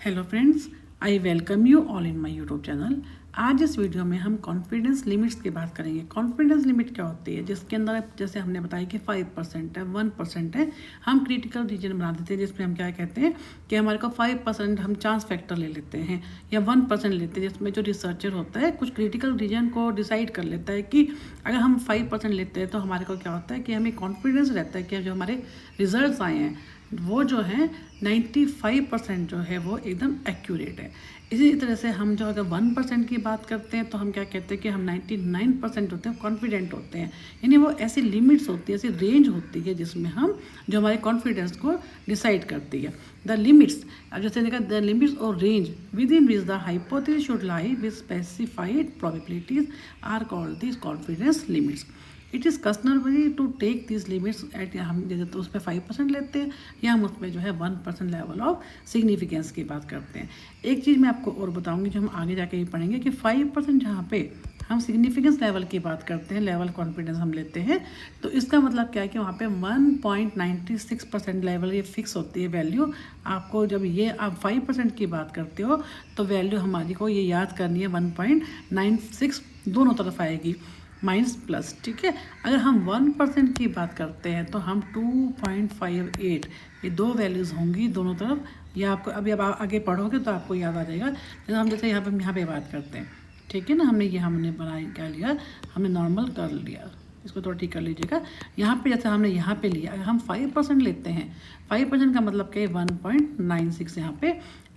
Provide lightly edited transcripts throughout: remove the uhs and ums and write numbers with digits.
Hello friends, I welcome you all in my YouTube channel. आज इस video में हम कॉन्फिडेंस लिमिट्स की बात करेंगे। कॉन्फिडेंस लिमिट क्या होती है, जिसके अंदर जैसे हमने बताया कि 5% है, 1% है, हम क्रिटिकल रीजन बना देते हैं, जिसमें हम क्या कहते हैं कि हमारे को 5% हम चांस फैक्टर ले लेते हैं या 1% लेते हैं, जिसमें जो रिसर्चर होता है कुछ क्रिटिकल रीजन को डिसाइड कर लेता है कि अगर हम 5% लेते हैं तो हमारे को क्या होता है कि हमें कॉन्फिडेंस रहता है कि जो हमारे रिजल्ट आए हैं वो जो है 95% जो है वो एकदम एक्यूरेट है। इसी तरह से हम जो अगर 1% की बात करते हैं तो हम क्या कहते हैं कि हम 99% होते हैं कॉन्फिडेंट होते हैं। यानी वो ऐसी लिमिट्स होती है, ऐसी रेंज होती है जिसमें हम जो हमारे कॉन्फिडेंस को डिसाइड करती है। द लिमिट्स, अब जैसे देखा द लिमिट्स और range within which the hypothesis should lie with specified probabilities are called this confidence limits. It is customary to take this limits at, हम जैसे तो उसमें 5% लेते हैं या हम उसमें जो है 1% लेवल ऑफ सिग्निफिकेंस की बात करते हैं। एक चीज़ मैं आपको और बताऊंगी जो हम आगे जाके ही पढ़ेंगे कि 5% जहाँ पे हम सिग्निफिकेंस लेवल की बात करते हैं, लेवल कॉन्फिडेंस हम लेते हैं, तो इसका मतलब क्या है कि वहाँ पे 1.96% लेवल ये फिक्स होती है वैल्यू। आपको जब ये आप 5% की बात करते हो तो वैल्यू हमारी को ये याद करनी है 1.96 दोनों तरफ आएगी, माइनस प्लस, ठीक है। अगर हम 1% की बात करते हैं तो हम 2.58, ये दो वैल्यूज़ होंगी दोनों तरफ। ये आपको अभी अब आगे पढ़ोगे तो आपको याद आ जाएगा। जैसे हम यहाँ पे बात करते हैं, ठीक है ना, हमने बनाई क्या लिया, हमने नॉर्मल कर लिया, इसको थोड़ा ठीक कर लीजिएगा। यहाँ पे जैसे हमने यहाँ पे लिया, अगर हम 5% लेते हैं, 5% का मतलब क्या है 1.96 यहाँ पे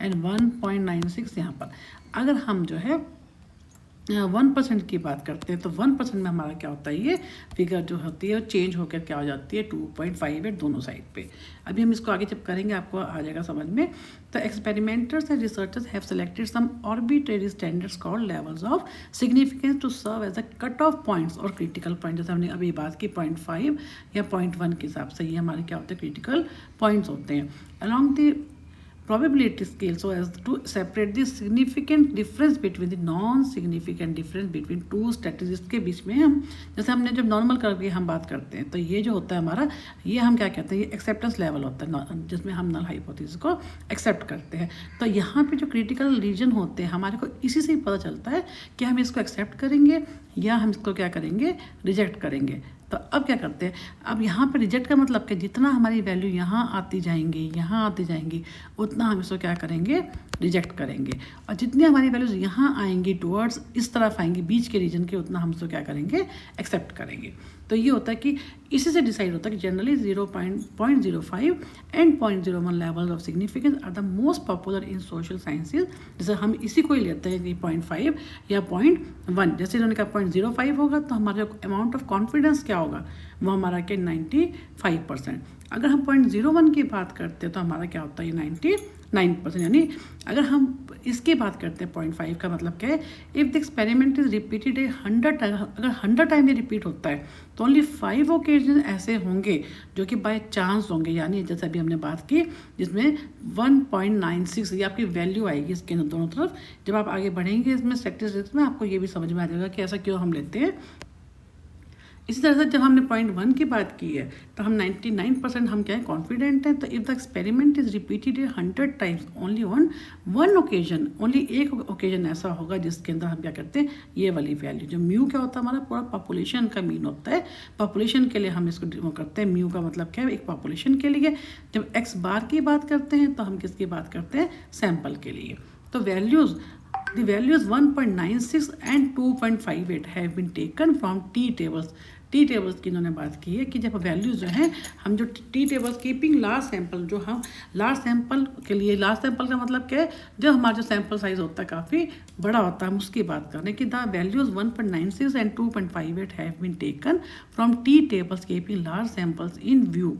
एंड 1.96 यहाँ पर। अगर हम जो है 1% की बात करते हैं तो 1% में हमारा क्या होता है, ये फिगर जो होती है चेंज होकर क्या हो जाती है 2.58 दोनों साइड पे। अभी हम इसको आगे जब करेंगे आपको आ जाएगा समझ में। तो experimenters and researchers have selected some arbitrary standards called levels of significance to serve as a cut off points और क्रिटिकल पॉइंट। जैसे हमने अभी बात की 0.5 या 0.1 के हिसाब से ये हमारे क्या होते हैं क्रिटिकल पॉइंट्स होते हैं। Along the probability scale so as to separate the significant difference between the non-significant difference between two statistics के बीच में हम जैसे हमने जब नॉर्मल करके हम बात करते हैं तो ये जो होता है हमारा, ये हम क्या कहते हैं, ये एक्सेप्टेंस लेवल होता है जिसमें हम नल हाइपोथेसिस को एक्सेप्ट करते हैं। तो यहाँ पे जो क्रिटिकल रीजन होते हैं हमारे को इसी से ही पता चलता है कि हम इसको एक्सेप्ट करेंगे या हम इसको क्या करेंगे, रिजेक्ट करेंगे। तो अब क्या करते हैं, अब यहाँ पे रिजेक्ट का मतलब कि जितना हमारी वैल्यू यहाँ आती जाएंगी उतना हम इसको क्या करेंगे, रिजेक्ट करेंगे। और जितनी हमारी वैल्यूज यहाँ आएंगी टुवर्ड्स इस तरफ आएंगी बीच के रीजन के, उतना हम इसको क्या करेंगे, एक्सेप्ट करेंगे। तो ये होता है कि इसी से डिसाइड होता है कि generally 0.05 and 0.01 level of significance are the most popular in social sciences. जैसे हम इसी को ही लेते हैं कि 0.5 या 0.1। जैसे इन्होंने कहा 0.05 होगा तो हमारा जो अमाउंट ऑफ कॉन्फिडेंस क्या होगा वो हमारा क्या 95%। अगर हम 0.01 की बात करते हैं तो हमारा क्या होता है 99%। यानी अगर हम इसकी बात करते हैं 0.5 का मतलब क्या है, if the experiment is repeated 100 time, अगर 100 टाइम ये रिपीट होता है तो ओनली 5 ओकेजन ऐसे होंगे जो कि बाय चांस होंगे। यानी जैसे अभी हमने बात की जिसमें 1.96 ये आपकी वैल्यू आएगी इसके अंदर दोनों तरफ। जब आप आगे बढ़ेंगे इसमें स्टैटिस्टिक्स में आपको ये भी समझ में आ जाएगा कि ऐसा क्यों हम लेते हैं। इसी तरह से जब हमने 0.1 की बात की है तो हम 99% हम क्या है कॉन्फिडेंट हैं। तो if the experiment is repeated 100 times only on one occasion, only एक ओकेजन ऐसा होगा जिसके अंदर हम क्या करते हैं ये वाली वैल्यू, जो म्यू क्या होता है हमारा पूरा पॉपुलेशन का मीन होता है। पॉपुलेशन के लिए हम इसको करते हैं, म्यू का मतलब क्या है एक पॉपुलेशन के लिए। जब एक्स बार की बात करते हैं तो हम किसकी बात करते हैं, सैंपल के लिए। तो values The values 1.96 and 2.58 have been taken from T tables. T tables की इन्होंने बात की है कि जब वैल्यूज़ जो हैं हम जो T tables keeping large sample, जो हम लार्ज सैंपल के लिए, लार्ज सैंपल का मतलब क्या है, जब हमारा जो सैंपल साइज होता है काफ़ी बड़ा होता है, हम उसकी बात करें कि the values 1.96 and 2.58 have been taken from T tables keeping large samples in view.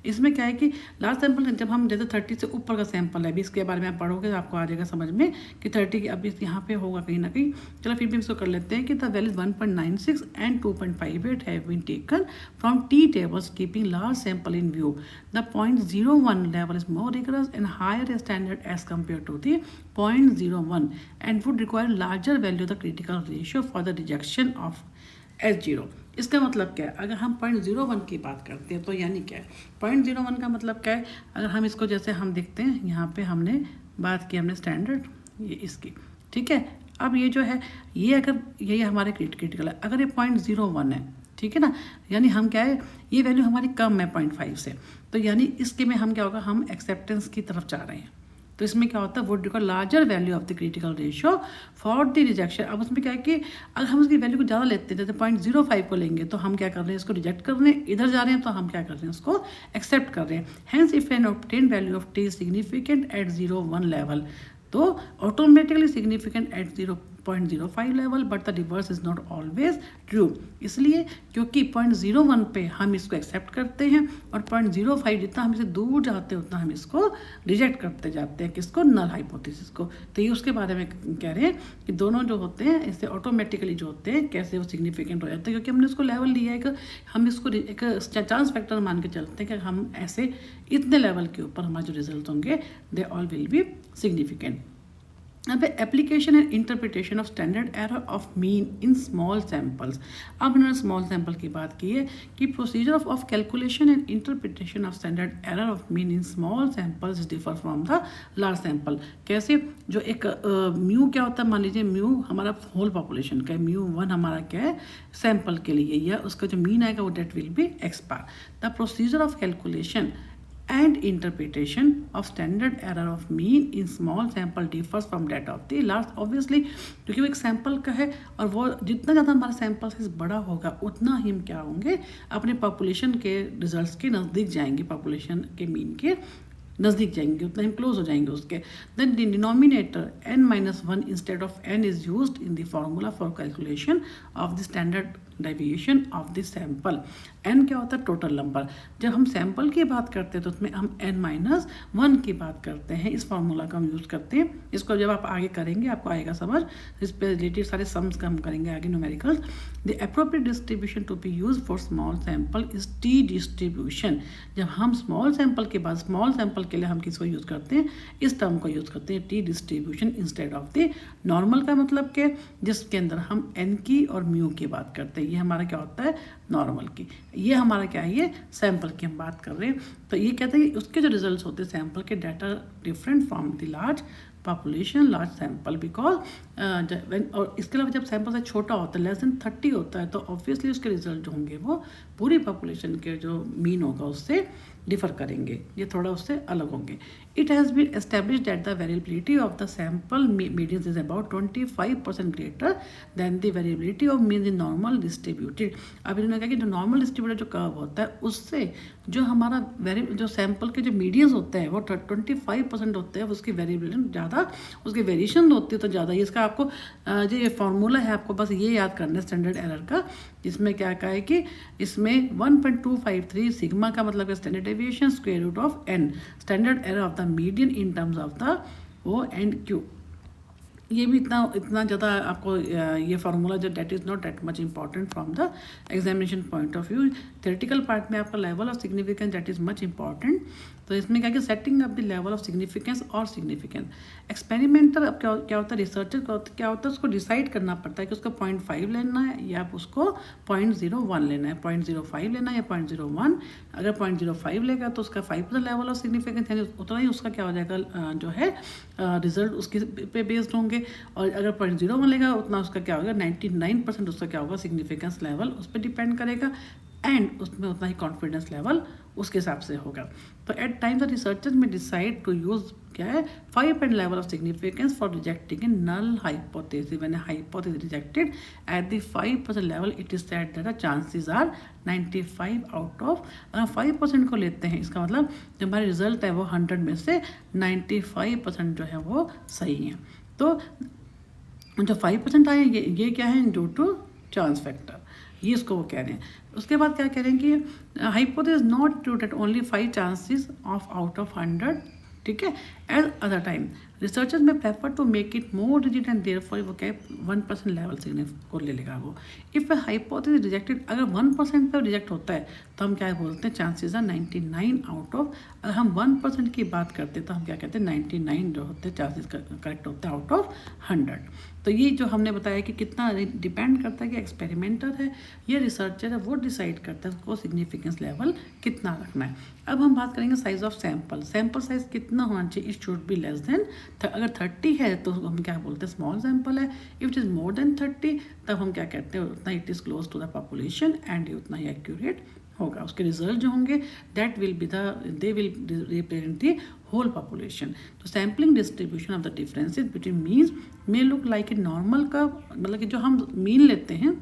इसमें क्या है कि लार्ज सैंपल जब हम जैसे 30 से ऊपर का सैंपल है, अभी इसके बारे में आप पढ़ोगे तो आपको आ जाएगा समझ में कि 30 की अभी यहाँ पे होगा कहीं ना कहीं। चलो फिर भी इसको कर लेते हैं कि the values 1.96 and 2.58 have been taken from T tables keeping large sample in view. The 0.01 level is more rigorous and higher standard as compare to the 0.01 and would require larger value the critical ratio for the rejection of H0। इसका मतलब क्या है, अगर हम 0.01 की बात करते हैं तो यानी क्या है 0.01 का मतलब क्या है, अगर हम इसको जैसे हम देखते हैं यहाँ पे हमने बात की हमने स्टैंडर्ड ये इसकी, ठीक है। अब ये जो है ये अगर ये हमारे क्रिटिकल है, अगर ये 0.01 है, ठीक है ना, यानी हम क्या है, ये वैल्यू हमारी कम है 0.5 से, तो यानी इसके में हम क्या होगा, हम एक्सेप्टेंस की तरफ जा रहे हैं। तो इसमें क्या होता है, would record larger value of the critical ratio for the rejection. अब उसमें क्या है कि अगर हम उसकी वैल्यू को ज़्यादा लेते हैं, जैसे 0.05 को लेंगे तो हम क्या कर रहे हैं, इसको रिजेक्ट कर रहे हैं, इधर जा रहे हैं तो हम क्या कर रहे हैं, उसको एक्सेप्ट कर रहे हैं। Hence if an obtained value of t significant at 0.1 level, तो automatically significant at 0.05 level, but the reverse is not always true. इसलिए क्योंकि 0.01 पे हम इसको एक्सेप्ट करते हैं और 0.05 जितना हम इसे दूर जाते हैं उतना हम इसको रिजेक्ट करते जाते हैं, किसको, नल हाइपोथेसिस को। तो ये उसके बारे में कह रहे हैं कि दोनों जो होते हैं इससे ऑटोमेटिकली जो होते हैं कैसे वो सिग्निफिकेंट हो जाते हैं, क्योंकि हमने उसको लेवल लिया है, हम इसको एक चांस फैक्टर मान के चलते हैं कि हम ऐसे इतने लेवल के ऊपर हमारे जो रिजल्ट होंगे they all will be significant. अब application and interpretation of standard error of mean in small samples. अब इन्होंने स्मॉल सैम्पल की बात की है कि procedure of calculation and interpretation of standard error of mean in small samples differ from the large sample. कैसे, जो एक म्यू क्या होता है, मान लीजिए म्यू हमारा होल पॉपुलेशन का है, μ1 हमारा क्या है सैम्पल के लिए, या उसका जो मीन आएगा वो that will be x bar. The procedure of calculation and interpretation of standard error of mean in small sample differs from that of the large, obviously क्योंकि वो एक सैम्पल का है और वो जितना ज़्यादा हमारा सैम्पल साइज बड़ा होगा उतना ही हम क्या होंगे, अपने पॉपुलेशन के रिजल्ट्स के नज़दीक जाएंगे, पॉपुलेशन के मीन के नज़दीक जाएंगे, उतना हम क्लोज हो जाएंगे उसके। Then the denominator n-1 instead of n is used in the formula for calculation of the standard deviation of the sample. n क्या होता है, टोटल नंबर। जब हम सैंपल की बात करते हैं तो उसमें हम n-1 की बात करते हैं, इस फार्मूला का हम यूज़ करते हैं। इसको जब आप आगे करेंगे आपको आएगा समझ, इस पे रिलेटेड सारे सम्स का हम करेंगे आगे, numericals. The appropriate distribution to be use for small sample is T distribution. जब हम स्मॉल सैंपल के बाद, स्मॉल सैंपल के लिए हम किसको यूज़ करते हैं, इस टर्म को यूज़ करते हैं, T distribution instead of the normal का मतलब के जिसके अंदर हम n की और म्यू की बात करते हैं। ये हमारा क्या होता है, नॉर्मल की। ये हमारा क्या है, ये सैंपल की हम बात कर रहे हैं। तो ये कहते हैं कि उसके जो रिजल्ट्स होते हैं सैंपल के, data different from the large population large sample, because और इसके अलावा जब सैंपल से छोटा होता है, लेस देन 30 होता है, तो ऑब्वियसली उसके रिजल्ट जो होंगे वो पूरी पॉपुलेशन के जो मीन होगा उससे डिफर करेंगे, ये थोड़ा उससे अलग होंगे। It has been establish that the variability of the sample medians is about 25% greater than the variability of mean in normal distributed. अब इन्होंने कहा कि जो नॉर्मल डिस्ट्रीब्यूटेड जो कर्व होता है उससे जो हमारा जो सैंपल के जो मीडियंस होते हैं वो 25% होते हैं, उसकी वेरिएबिलिटी ज़्यादा, उसकी वेरिएशन होती है तो ज़्यादा। इसका आपको जो ये फार्मूला है आपको बस ये याद करना है स्टैंडर्ड एरर का, जिसमें क्या कहा है कि इसमें 1.253 सिग्मा का मतलब है standard deviation square root of n, standard error of the median in terms of the O and Q। ये भी इतना ज़्यादा आपको ये फार्मूला जो that is not that much important from the examination point of view. Theoretical part में आपका level of significance that is much important. तो इसमें क्या कि setting up the level of significance और सिग्निफिकेंस। एक्सपेरिमेंटर अब क्या होता है, रिसर्चर क्या होता है, उसको डिसाइड करना पड़ता है कि उसको 0.5 लेना है या उसको 0.01 लेना है, 0.05 लेना है या 0.01। अगर 0.05 लेगा तो उसका 5% लेवल ऑफ सिग्निफिकेंस, यानी उतना ही उसका क्या हो जाएगा जो है रिजल्ट उसके पे बेस्ड होंगे। और अगर 0.01 लेगा उतना उसका क्या होगा, 99% उसका क्या होगा सिग्निफिकेंस लेवल उस पर डिपेंड करेगा, एंड उसमें उतना ही कॉन्फिडेंस लेवल उसके हिसाब से होगा। तो at time the researchers may decide to use क्या है 5% level of significance for rejecting a null hypothesis. When a hypothesis rejected at the 5% level it is said that the chances are 95 out of. अगर 5% को लेते हैं इसका मतलब जो हमारे रिजल्ट है वो 100 में से 95% जो है वो सही है। तो जो 5% आए ये क्या है, ड्यू टू चांस फैक्टर, ये इसको वो कह रहे हैं। उसके बाद क्या कह रहे हैं कि hypothesis not true that only 5 chances of out of 100, ठीक है। As other time researchers may prefer to make it more rigid and therefore वो क्या 1% लेवल सिग्निफिकेंस को ले लेगा वो। इफ ए हाइपोथेसिस रिजेक्टेड, अगर 1% पे रिजेक्ट होता है तो हम क्या बोलते हैं, चांसेस आर 99 आउट ऑफ। अगर हम 1% की बात करते हैं तो हम क्या कहते हैं 99 जो होते हैं चांसेस करेक्ट होते हैं आउट ऑफ 100। तो ये जो हमने बताया कि कितना डिपेंड करता है कि एक्सपेरिमेंटर है या रिसर्चर है वो डिसाइड करता है उसको सिग्निफिकेंस लेवल कितना रखना है। अब हम बात करेंगे size of sample. Sample size कितना होना चाहिए, it it should be less than, अगर 30 है तो हम क्या बोलते हैं स्मॉल सैम्पल है, if it is more than 30 तब हम क्या कहते हैं उतना it is close to the population and उतना ही एक्यूरेट होगा। उसके रिजल्ट जो होंगे that will be they will represent the whole population. तो sampling distribution of the differences between means may look like a normal curve, मतलब कि जो हम मीन लेते हैं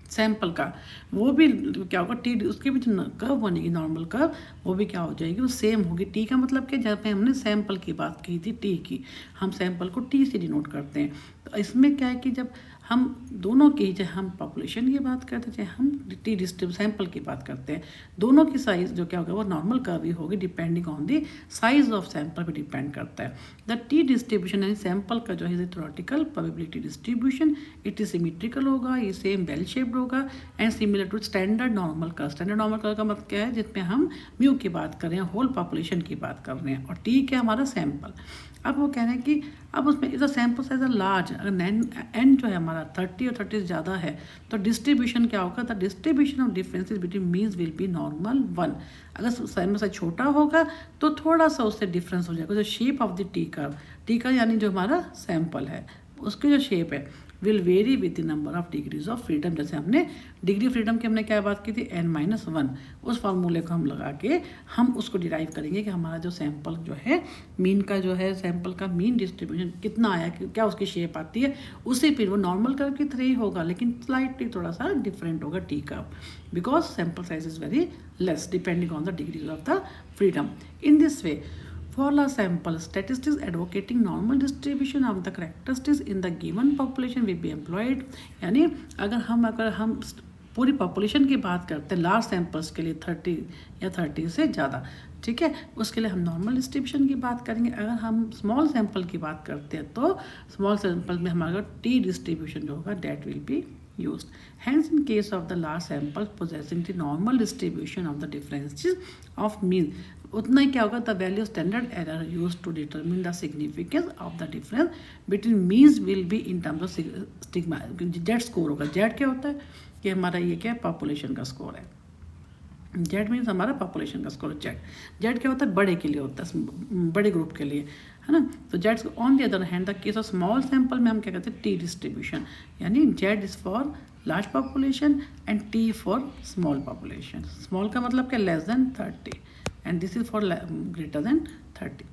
सैंपल का वो भी क्या होगा टी, उसकी भी जो कर्व बनेगी नॉर्मल कर्व वो भी क्या हो जाएगी, वो सेम होगी। टी का मतलब क्या, जहाँ पे हमने सैंपल की बात की थी टी की, हम सैंपल को टी से डिनोट करते हैं। तो इसमें क्या है कि जब हम दोनों की, चाहे हम पॉपुलेशन की बात करते हैं चाहे हम टी डिस्ट्रीब्यूट सैंपल की बात करते हैं, दोनों की साइज जो क्या होगा वो नॉर्मल कर्व ही होगी, depending on the size of sample पे डिपेंड करता है। द टी डिस्ट्रीब्यूशन यानी सैंपल का जो है theoretical probability distribution, it is symmetrical होगा, ये सेम बेल शेप्ड होगा and similar to standard normal curve. Standard normal curve का मतलब क्या है, जिसमें हम म्यू की बात कर रहे हैं, होल पॉपुलेशन की बात कर रहे हैं, और टी क्या हमारा सैंपल। अब वो कह रहे हैं कि अब उसमें इधर सैंपल साइज लार्ज, अगर एन जो है हमारा 30 और 30 ज़्यादा है तो डिस्ट्रीब्यूशन क्या होगा, the distribution of differences between means will be normal 1। अगर सैंपल साइज छोटा होगा तो थोड़ा सा उससे डिफरेंस हो जाएगा। जो shape of the T curve यानी जो हमारा सैंपल है उसकी जो शेप है will very with the number of degrees of freedom. जैसे हमने डिग्री फ्रीडम की हमने क्या बात की थी, n-1, उस फार्मूले को हम लगा के हम उसको डिराइव करेंगे कि हमारा जो सैंपल जो है मीन का जो है सैंपल का मीन डिस्ट्रीब्यूशन कितना आया, क्या उसकी शेप आती है, उसी फिर वो नॉर्मल कर्व की तरह ही होगा लेकिन स्लाइटली थोड़ा सा डिफरेंट होगा T curve, because sample size is very less depending on the degrees of the freedom. In this way for a sample, statistics advocating normal distribution of the characteristics in the given population will be employed। यानी अगर हम पूरी population की बात करते हैं large samples के लिए 30 या 30 से ज़्यादा, ठीक है, उसके लिए हम नॉर्मल डिस्ट्रीब्यूशन की बात करेंगे। अगर हम स्मॉल सैंपल की बात करते हैं तो स्मॉल सैंपल में हमारा टी डिस्ट्रीब्यूशन जो होगा that will B used. Hence, in case of the large samples possessing the normal distribution of the differences of mean, उतना ही क्या होगा, the value standard error used to determine the significance of the difference between means will be in terms of stigma। Z score होगा। Z क्या होता है कि हमारा ये क्या है, पॉपुलेशन का स्कोर है। जेड मीन्स हमारा पॉपुलेशन का स्कोर। जेड क्या होता है, बड़े के लिए होता है, बड़े ग्रुप के लिए, है ना। तो Z on the other hand the case of small sample में हम क्या कहते हैं, टी डिस्ट्रीब्यूशन, यानी Z is for large population and T for small population. Small का मतलब क्या, less than 30 and this is for greater than 30।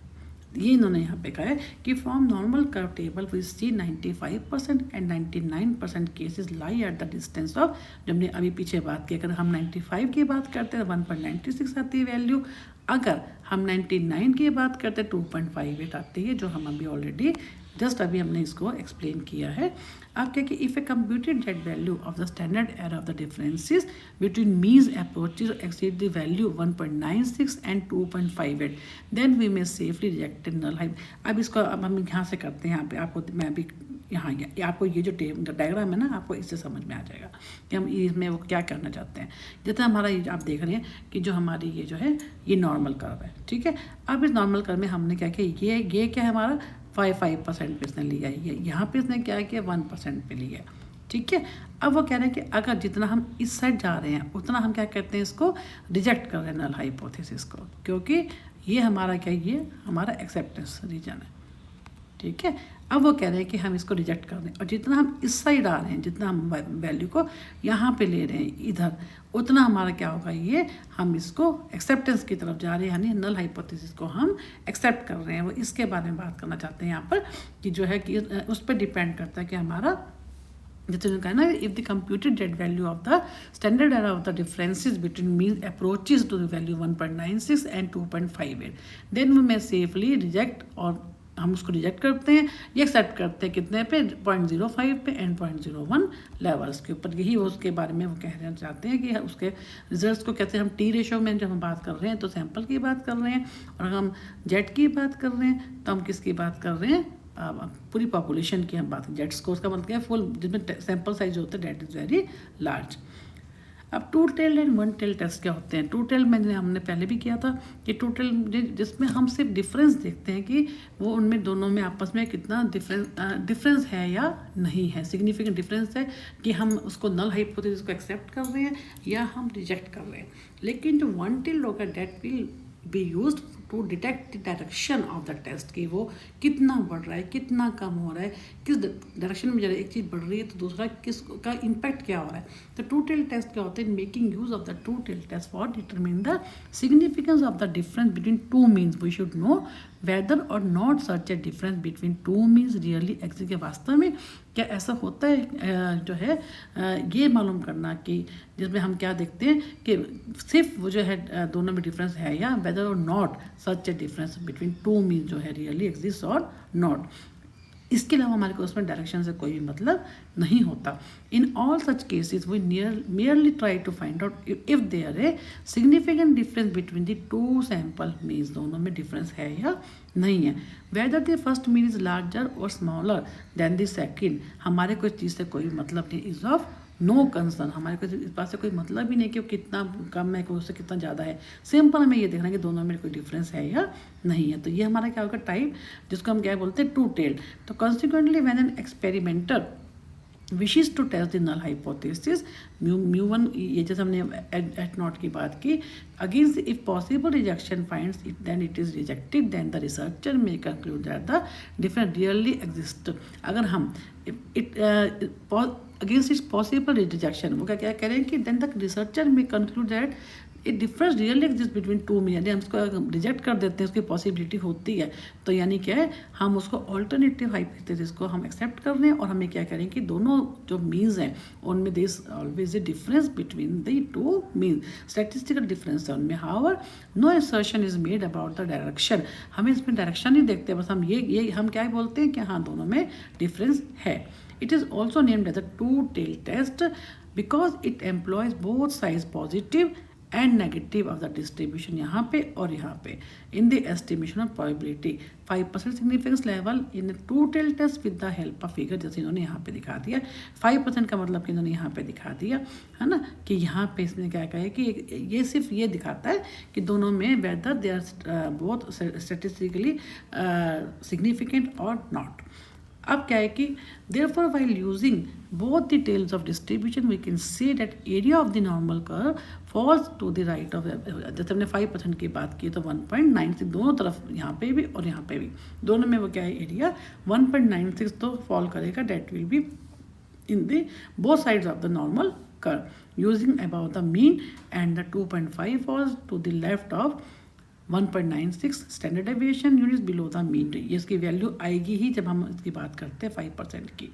ये इन्होंने यहाँ पे कहा है कि from normal curve table we see 95% and 99% cases lie at the distance of, जो हमने अभी पीछे बात की, अगर हम 95 की बात करते हैं 1.96 आती है वैल्यू, अगर हम 99 की बात करते हैं 2.58 आती है, जो हम अभी ऑलरेडी जस्ट अभी हमने इसको एक्सप्लेन किया है। अब क्या कि if a computed Z value of the standard error of the differences between means approaches exceed the value 1.96 and 2.58 then we may safely reject null hype. अब इसको अब हम यहाँ से करते हैं, यहाँ पे आपको मैं अभी यहाँ आपको ये जो डायग्राम है ना, आपको इससे समझ में आ जाएगा कि हम इसमें वो क्या करना चाहते हैं। जैसे हमारा ये आप देख रहे हैं कि जो हमारी ये जो है ये नॉर्मल कर्व है, ठीक है। अब इस नॉर्मल कर्व में हमने क्या किया, ये क्या है हमारा 5% पे इसने लिया है, यहाँ पे इसने क्या किया 1% पे लिया है, ठीक है। अब वो कह रहे हैं कि अगर जितना हम इस साइड जा रहे हैं उतना हम क्या कहते हैं, इसको रिजेक्ट कर रहे हैं नल हाइपोथेसिस को, क्योंकि ये हमारा क्या, ये हमारा एक्सेप्टेंस रीजन है, ठीक है। अब वो कह रहे हैं कि हम इसको रिजेक्ट कर दें, और जितना हम इस साइड आ रहे हैं, जितना हम वैल्यू को यहाँ पे ले रहे हैं इधर, उतना हमारा क्या होगा, ये हम इसको एक्सेप्टेंस की तरफ जा रहे हैं, यानी नल हाइपोथेसिस को हम एक्सेप्ट कर रहे हैं। वो इसके बारे में बात करना चाहते हैं यहाँ पर कि जो है कि उस पर डिपेंड करता है कि हमारा जैसे कहा ना, if the computed Z value of the standard error of the differences between mean approaches to the value 1.96 and 2.58 then we may safely reject, और हम उसको रिजेक्ट करते हैं, ये एक्सेप्ट करते हैं कितने पे, 0.05 पे एंड 0.01 लेवल्स के ऊपर। यही उसके बारे में वो कहना चाहते हैं कि उसके रिजल्ट्स को कहते हैं हम टी रेशो में जब हम बात कर रहे हैं तो सैंपल की बात कर रहे हैं, और हम जेड की बात कर रहे हैं तो हम किसकी बात कर रहे हैं, पूरी पॉपुलेशन की हम बात। जेड स्कोर का मतलब क्या है, फुल जिसमें सैंपल साइज होता है डेट इज़ वेरी लार्ज। अब two tail and one tail test क्या होते हैं। टू टेल मैंने हमने पहले भी किया था कि टू टेल जिसमें हम सिर्फ डिफरेंस देखते हैं कि वो उनमें दोनों में आपस में कितना डिफरेंस है या नहीं है, सिग्निफिकेंट डिफरेंस है कि हम उसको नल हाइपोथेसिस को एक्सेप्ट कर रहे हैं या हम रिजेक्ट कर रहे हैं। लेकिन जो वन टेल होगा that will be used to detect the direction of the test, कि वो कितना बढ़ रहा है, कितना कम हो रहा है, किस डायरेक्शन में जा रहा है, एक चीज़ बढ़ रही है तो दूसरा किस का इम्पैक्ट क्या हो रहा है। तो ट्रू टेल टेस्ट क्या होता है, making use of the true tail test for determine the significance of the difference between two means. We should know whether or not such a difference between two means really exist, के वास्तव में क्या ऐसा होता है जो है ये मालूम करना कि जिसमें हम क्या देखते हैं कि सिर्फ वो जो है दोनों में डिफरेंस है, या weather or not such a difference between two means जो है रियली एग्जिस्ट और नॉट। इसके अलावा हमारे को उसमें डायरेक्शन से कोई भी मतलब नहीं होता। In all such cases we merely try to find out if there a significant difference between the two sample means, दोनों में डिफरेंस है या नहीं है। Whether the first mean is larger और स्मॉलर देन द सेकेंड, हमारे को इस चीज़ से कोई मतलब नहीं, इज ऑफ नो कंसर्न, हमारे को इस बात से कोई मतलब ही नहीं कि वो कितना कम है, कोई उससे कितना ज़्यादा है। सिंपल हमें ये देखना है कि दोनों में कोई डिफरेंस है या नहीं है। तो ये हमारा क्या होगा टाइप, जिसको हम क्या बोलते हैं ट्रू टेल। तो consequently when an experimenter wishes to test the null hypothesis μ1, ये जैसे हमने एट नॉट की बात की, against if possible rejection finds it then it is rejected, then the researcher may conclude that the difference really exist. अगर हम against it's possible rejection, वो क्या कह रहे हैं कि then the researcher may conclude that it difference really exist between two mean, यानी हम उसको रिजेक्ट कर देते हैं, उसकी पॉसिबिलिटी होती है, तो यानी क्या है हम उसको ऑल्टरनेटिव हाइपोथेसिस को हम एक्सेप्ट कर रहे हैं, और हमें क्या करें कि दोनों जो मीन्स हैं उनमें there is always a difference between the two means, statistical difference है उनमें। However no assertion is made about the direction, हमें इसमें डायरेक्शन नहीं देखते, बस हम ये हम क्या बोलते हैं कि हाँ दोनों में डिफरेंस है। It is also named as a two tail test because it employs both sides positive and negative of the distribution, यहाँ पे और यहाँ पे, in the estimation of probability 5% significance level in two tail test with the help of figure, जैसे इन्होंने यहाँ पे दिखा दिया 5% का मतलब कि इन्होंने यहाँ पे दिखा दिया है ना, कि यहाँ पे इसने क्या कहा है कि ये सिर्फ ये दिखाता है कि दोनों में whether they are both statistically significant और नॉट। अब क्या है कि therefore while using both the tails of distribution we can say that area of the normal curve falls to the right of, जैसे हमने 5% की बात की तो 1.96 दोनों तरफ, यहाँ पे भी और यहाँ पे भी, दोनों में वो क्या है एरिया 1.96 तो फॉल करेगा, that will be in the both sides of the normal curve using about the mean and the 2.5 falls to the left of 1.96 standard deviation units below the mean. ये इसकी वैल्यू आएगी ही जब हम इसकी बात करते हैं 5% की।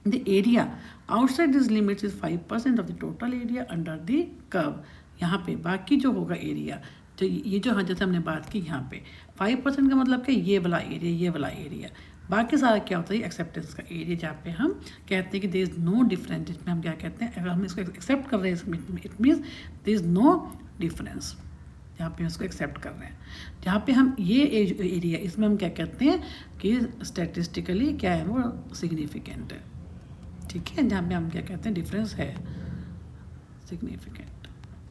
The area outside this limits is 5% of the total area under the curve. यहाँ पे बाकी जो होगा एरिया, तो ये जो हाँ जैसे हमने बात की यहाँ पे 5% का मतलब क्या, ये वाला एरिया, ये वाला एरिया, बाकी सारा क्या होता है एक्सेप्टेंस का एरिया, जहाँ पे हम कहते हैं कि देयर इज नो डिफरेंस, जिसमें हम क्या कहते हैं अगर हम इसको एक्सेप्ट कर रहे हैं it means there is no difference, जहाँ पे उसको एक्सेप्ट कर रहे हैं। जहाँ पे हम ये एरिया, इसमें हम क्या कहते हैं कि स्टैटिस्टिकली क्या है वो सिग्निफिकेंट है, ठीक है, जहाँ पे हम क्या कहते हैं डिफरेंस है सिग्निफिकेंट,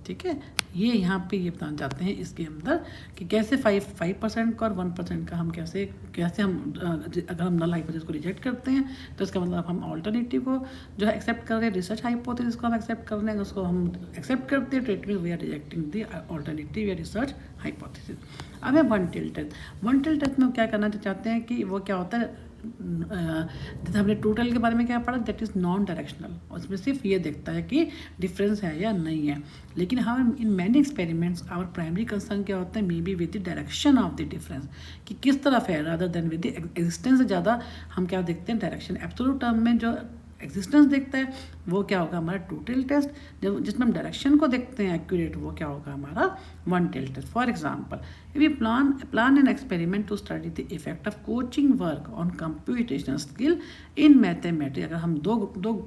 ठीक है। ये यहाँ पे ये बताना चाहते हैं इसके अंदर कि कैसे 5% का और 1% का हम कैसे हम अगर हम नल हाइपोथेसिस को रिजेक्ट करते हैं तो इसका मतलब हम ऑल्टरनेटिव को जो है एक्सेप्ट कर रहे हैं, रिसर्च हाइपोथेसिस को हम एक्सेप्ट कर रहे हैं, उसको हम एक्सेप्ट करते हैं, treatment we are rejecting the alternative या रिसर्च हाइपोथेसिस। अब है वन टेल टेस्ट में क्या करना चाहते हैं कि वो क्या होता है, जैसे हमने टोटल के बारे में क्या पढ़ा, दैट इज़ नॉन डायरेक्शनल, और इसमें सिर्फ ये देखता है कि डिफरेंस है या नहीं है। लेकिन हम in many experiments our primary concern क्या होता है, may be with the direction of the difference, कि किस तरफ है, rather than with the existence से ज़्यादा हम क्या देखते हैं डायरेक्शन। एब्सोल्यूट टर्म में जो एग्जिस्टेंस देखता है वो क्या होगा हमारा टू टेल टेस्ट, जब जिसमें हम डायरेक्शन को देखते हैं एक्यूरेट, वो क्या होगा हमारा one tail test. For example we plan an experiment to study the effect of coaching work on computational skill in mathematics. अगर हम दो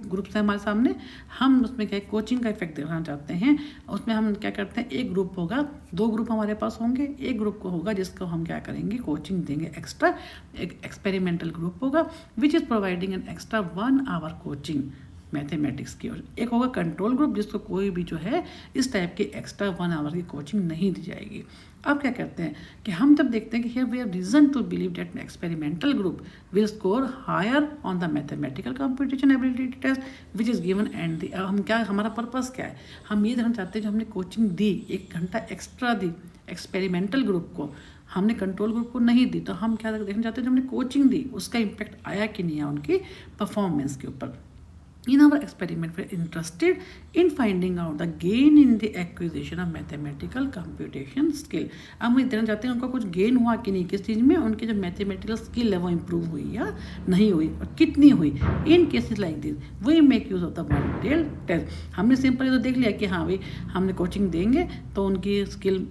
ग्रुप्स हैं हमारे सामने, हम उसमें क्या कोचिंग का इफेक्ट देखना चाहते हैं, उसमें हम क्या करते हैं, एक ग्रुप होगा, दो ग्रुप हमारे पास होंगे, एक ग्रुप को होगा जिसको हम क्या करेंगे कोचिंग देंगे एक्स्ट्रा, एक एक्सपेरिमेंटल ग्रुप होगा which is providing an extra 1 hour coaching mathematics की, और एक होगा कंट्रोल ग्रुप जिसको कोई भी जो है इस टाइप की एक्स्ट्रा 1 आवर की कोचिंग नहीं दी जाएगी। अब क्या कहते हैं कि हम जब देखते हैं कि here we have reason to believe that experimental group will score higher on the mathematical computation ability test which is given and the, हम क्या हमारा पर्पस क्या है, हम ये देखना चाहते हैं जो हमने कोचिंग दी 1 घंटा एक्स्ट्रा दी एक्सपेरिमेंटल ग्रुप को, हमने कंट्रोल ग्रुप को नहीं दी, तो हम क्या देखना चाहते हैं, जो हमने कोचिंग दी उसका इम्पैक्ट आया कि नहीं आया उनकी परफॉर्मेंस के ऊपर। In our experiment, we're interested in finding out the gain in the acquisition of mathematical computation skill। अब हम देखना चाहते हैं उनका कुछ गेन हुआ कि नहीं, किस चीज़ में उनकी जो मैथमेटिकल स्किल है वो इम्प्रूव हुई या नहीं हुई, और कितनी हुई। In cases like this we make use of the one tail test. हमने सिंपली तो देख लिया कि हाँ भाई हमने कोचिंग देंगे तो उनकी स्किल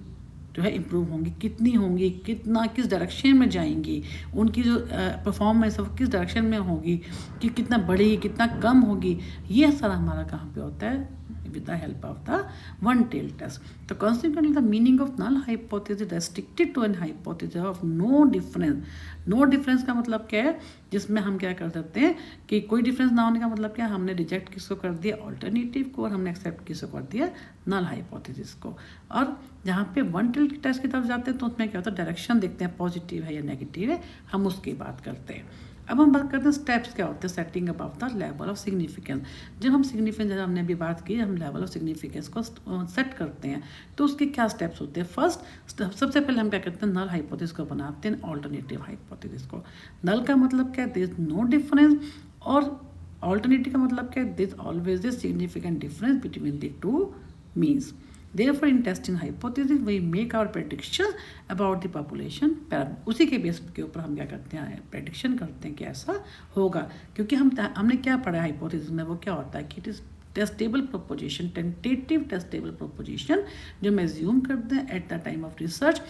जो है इम्प्रूव होंगी, कितनी होंगी, कितना किस डायरेक्शन में जाएंगी, उनकी जो परफॉर्मेंस है वो किस डायरेक्शन में होगी, कि कितना बढ़ेगी कितना कम होगी, ये सारा हमारा कहाँ पे होता है, with the help of the one-tailed test। तो consequently the meaning of null hypothesis restricted to an hypothesis of no difference। no difference का मतलब क्या है, जिसमें हम क्या कर सकते हैं कि कोई डिफरेंस ना होने का मतलब क्या, हमने रिजेक्ट किसको कर दिया, ऑल्टरनेटिव को, और हमने एक्सेप्ट किसको कर दिया, नल हाइपोथेसिस को। और जहाँ पे वन टेल्ड टेस्ट की तरफ जाते हैं तो उसमें क्या होता है, डायरेक्शन देखते हैं पॉजिटिव है या नेगेटिव है, हम उसकी बात करते हैं। अब हम बात करते हैं स्टेप्स क्या होते हैं, setting about the level of significance. जब हम सिग्निफिकेंस, जैसे हमने अभी बात की, हम लेवल ऑफ सिग्निफिकेंस को सेट करते हैं तो उसके क्या स्टेप्स होते हैं। फर्स्ट सबसे पहले हम क्या करते हैं, नल हाइपोथेसिस को बनाते हैं, ऑल्टरनेटिव हाइपोथेसिस को। नल का मतलब क्या है, देयर इज नो डिफरेंस, और ऑल्टरनेटिव का मतलब क्या है, there is always a significant difference between the two means. Therefore, in testing hypothesis, we make our predictions about the population parameter। उसी के बेस के ऊपर हम क्या करते हैं, प्रेडिक्शन करते हैं कि ऐसा होगा, क्योंकि हमने क्या पढ़ा हाइपोथेसिस में, वो क्या होता है कि it is testable proposition, tentative testable proposition, जो हम एज्यूम करते हैं at the time of research,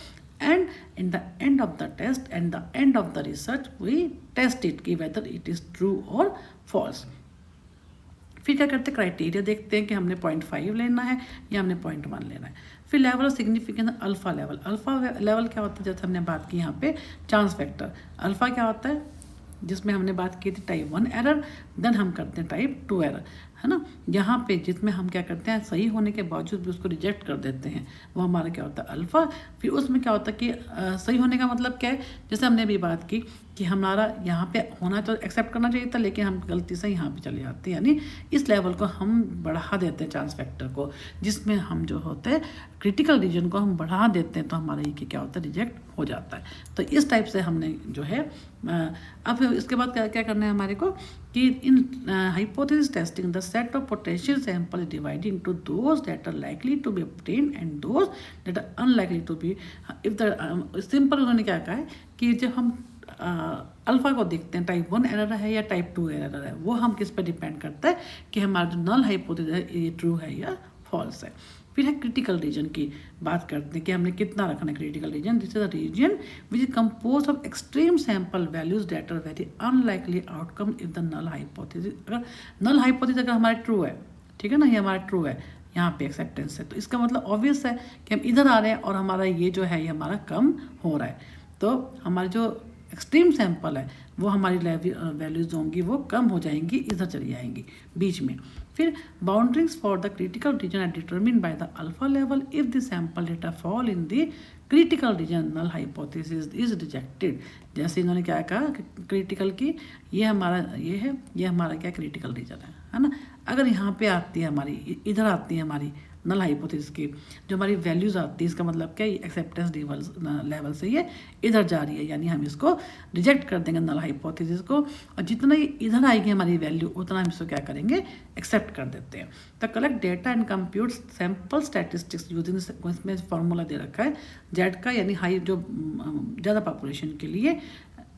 and in the end of the test and the end of the research we test it कि वेदर इट इज ट्रू और false. फिर क्या करते हैं, क्राइटेरिया देखते हैं कि हमने 0.5 लेना है या हमने 0.1 लेना है। फिर level of significance, alpha level. Alpha level क्या होता है, जैसे हमने बात की यहाँ पे चांस फैक्टर। अल्फा क्या होता है, जिसमें हमने बात की थी टाइप 1 एरर, देन हम करते हैं टाइप 2 एरर, है ना। यहाँ पे जिसमें हम क्या करते हैं, सही होने के बावजूद भी उसको रिजेक्ट कर देते हैं, वो हमारा क्या होता है, अल्फा। फिर उसमें क्या होता है कि सही होने का मतलब क्या है, जैसे हमने अभी बात की कि हमारा यहाँ पे होना तो एक्सेप्ट करना चाहिए था, लेकिन हम गलती से यहाँ पे चले जाते हैं, यानी इस लेवल को हम बढ़ा देते हैं चांस फैक्टर को, जिसमें हम जो होते हैं क्रिटिकल रीजन को हम बढ़ा देते हैं, तो हमारा ये क्या होता है, रिजेक्ट हो जाता है। तो इस टाइप से हमने जो है अब इसके बाद क्या करना है हमारे को, कि in hypothesis testing the set of potential sample is divided into those that are likely to be obtain and those that are unlikely to be. If the simple उन्होंने क्या कहा है कि जब हम अल्फा को देखते हैं, टाइप 1 एरर है या टाइप 2 एरर है, वो हम किस पर डिपेंड करता है कि हमारा जो नल हाइपोथेसिस है ये ट्रू है या फॉल्स है। फिर है क्रिटिकल रीजन की बात करते हैं कि हमने कितना रखना है critical region. This is the region which is compose of extreme sample values that are very unlikely outcome if the null hypothesis. अगर नल हाइपोथेसिस अगर हमारा ट्रू है, ठीक है ना, ये हमारा ट्रू है, यहाँ पे एक्सेप्टेंस है, तो इसका मतलब ऑब्वियस है कि हम इधर आ रहे हैं और हमारा ये जो है ये हमारा कम हो रहा है, तो हमारे जो एक्सट्रीम सैंपल है वो हमारी वैल्यूज होंगी वो कम हो जाएंगी, इधर चली जाएंगी बीच में। फिर boundaries for the critical region are determined by the alpha level. If the sample data fall in the critical region null hypothesis is rejected. जैसे इन्होंने क्या कहा, क्रिटिकल की ये हमारा ये है, ये हमारा क्या क्रिटिकल रीजन है ना। अगर यहाँ पे आती है हमारी, इधर आती है हमारी नल हाइपोथेसिस की जो हमारी वैल्यूज आती है, इसका मतलब क्या है, एक्सेप्टेंस लेवल से ये इधर जा रही है, यानी हम इसको रिजेक्ट कर देंगे नल हाइपोथेसिस को, और जितना ये इधर आएगी हमारी वैल्यू उतना हम इसको क्या करेंगे, एक्सेप्ट कर देते हैं। तो collect data and compute sample statistics using, इसमें फॉर्मूला दे रखा है जेड का, यानी हाई जो ज़्यादा पॉपुलेशन के लिए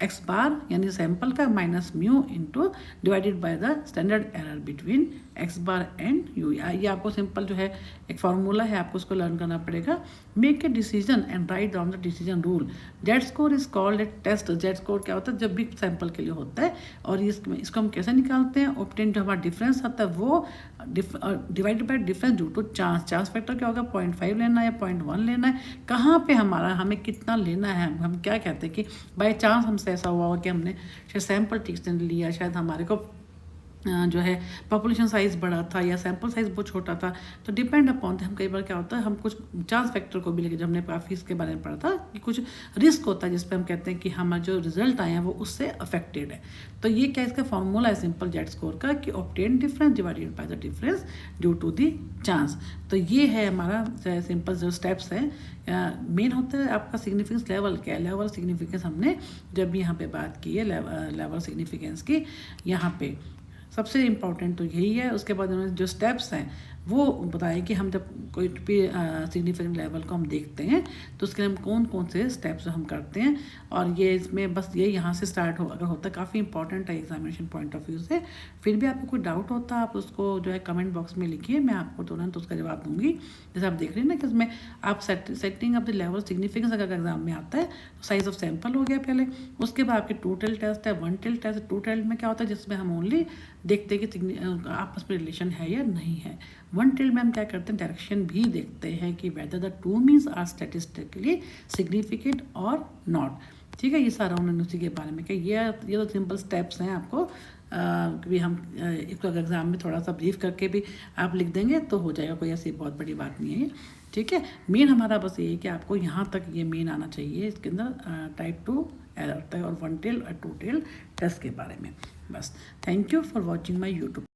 एक्स बार यानी सैंपल का minus mu into divided by the standard error between x bar and you. ये आपको सिंपल जो है एक फार्मूला है, आपको उसको लर्न करना पड़ेगा। Make a decision and write down the decision rule. Z score is called a test. Z score क्या होता है, जब भी सैंपल के लिए होता है, और इसको हम कैसे निकालते हैं, ऑब्टेन जो हमारा डिफरेंस आता है वो divided by difference due to chance. Chance factor क्या होगा, 0.5 लेना है या 0.1 लेना है, कहाँ पे हमारा हमें कितना लेना है। हम क्या कहते हैं कि बाई चांस हमसे ऐसा हुआ हो कि हमने शायद सैंपल ठीक से लिया, शायद हमारे को जो है पॉपुलेशन साइज़ बड़ा था या सैम्पल साइज़ बहुत छोटा था, तो डिपेंड अपॉन हम कई बार क्या होता है हम कुछ चांस फैक्टर को भी लेके, जब हमने काफ़ी इसके बारे में पढ़ा था कि कुछ रिस्क होता है जिस पे हम कहते हैं कि हमारा जो रिजल्ट आए हैं वो उससे अफेक्टेड है। तो ये क्या इसका फॉर्मूला है सिंपल जेड स्कोर का कि obtain difference divided by the difference due to the chance. तो ये है हमारा सिंपल जो स्टेप्स है। मेन होता है आपका सिग्निफिकेंस लेवल क्या है, लेवल सिग्निफिकेंस हमने जब यहाँ पे बात की है लेवल सिग्निफिकेंस की, यहाँ पे सबसे इम्पॉर्टेंट तो यही है। उसके बाद उन्होंने जो स्टेप्स हैं वो बताएं कि हम जब कोई भी सिग्निफिकेंट लेवल को हम देखते हैं तो उसके लिए हम कौन कौन से स्टेप्स हम करते हैं। और ये इसमें बस ये यहाँ से स्टार्ट अगर होता है, काफ़ी इंपॉर्टेंट है एग्जामिनेशन पॉइंट ऑफ व्यू से। फिर भी आपको कोई डाउट होता है आप उसको जो है कमेंट बॉक्स में लिखिए, मैं आपको तुरंत उसका जवाब दूंगी। जैसे आप देख रहे हैं ना कि इसमें आप setting of the level significance अगर एग्जाम में आता है तो साइज ऑफ सैंपल हो गया पहले, उसके बाद आपके 2 टेल टेस्ट है, 1 टेल टेस्ट। 2 टेल में क्या होता है जिसमें हम ओनली देखते हैं कि आपस में रिलेशन है या नहीं है। 1 टेल में हम क्या करते हैं डायरेक्शन भी देखते हैं कि whether the two means are statistically significant और नॉट। ठीक है, ये सारा उन्होंने उसी के बारे में कहा। ये तो सिंपल स्टेप्स हैं आपको कि हम इसको एग्जाम में थोड़ा सा ब्रीफ करके भी आप लिख देंगे तो हो जाएगा, कोई ऐसी बहुत बड़ी बात नहीं है ये। ठीक है, मेन हमारा बस ये है कि आपको यहाँ तक ये मेन आना चाहिए इसके अंदर टाइप 2 एरर तक और 1 टेल और 2 टेल टेस्ट के बारे में। बस thank you for watching my YouTube.